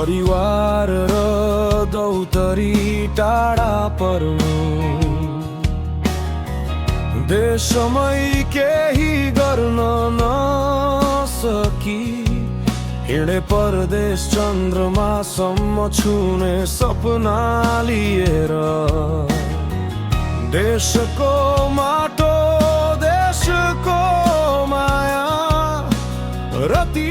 परिवार र दौतरी टाढा पर्नु, देशमै केही गर्न नसकी हिँडे परदेश चन्द्रमासम्म छुने सपना लिएर। देशको माटो देशको माया र ती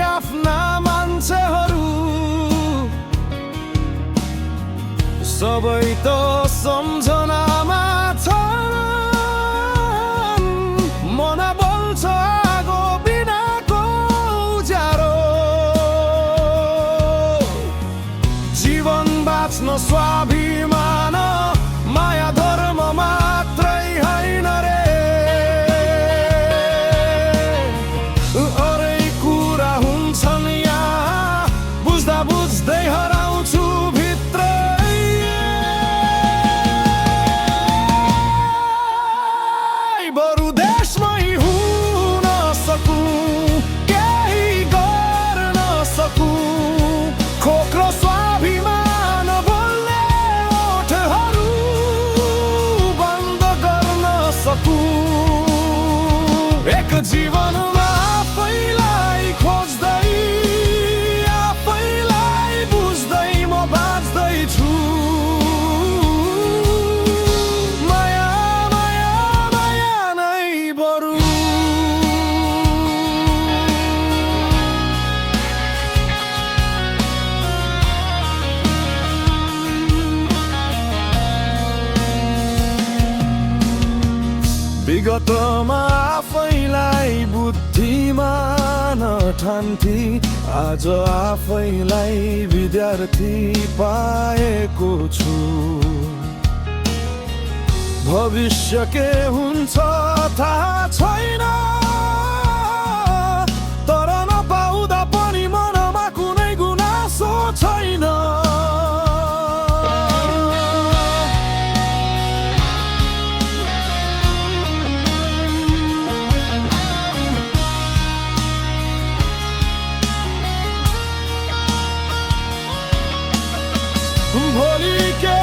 आफ्ना मान्छेहरू सबै त सम्झनामा छन्। मन बल्छ आगो बिनाको उज्यालो, जीवन बाँच्न स्वाभिमान माया धर्म मात्रै होइन रे। अरै कुरा हुन्छन् यहाँ बुझ्दा बुझ्दै हराउँछु भित्रै। बरु देशमै हुन सकूँ, केही गर्न सकूँ, खोक्रो स्वाभिमान बोल्ने ओठहरू बन्द गर्न सकूँ। एक जीवनमा आफैलाई खोज्दै आफैलाई बुझ्दै म बाँच्दैछु। माया माया माया नै बरु। विगतमा आफैलाई बुद्धिमान ठान्थे, आज आफैलाई विद्यार्थी पाएको छु। भविष्य के हुन्छ थाहा छैन, तर नपाउँदा पनि मनमा कुनै गुनासो छैन। भोलि के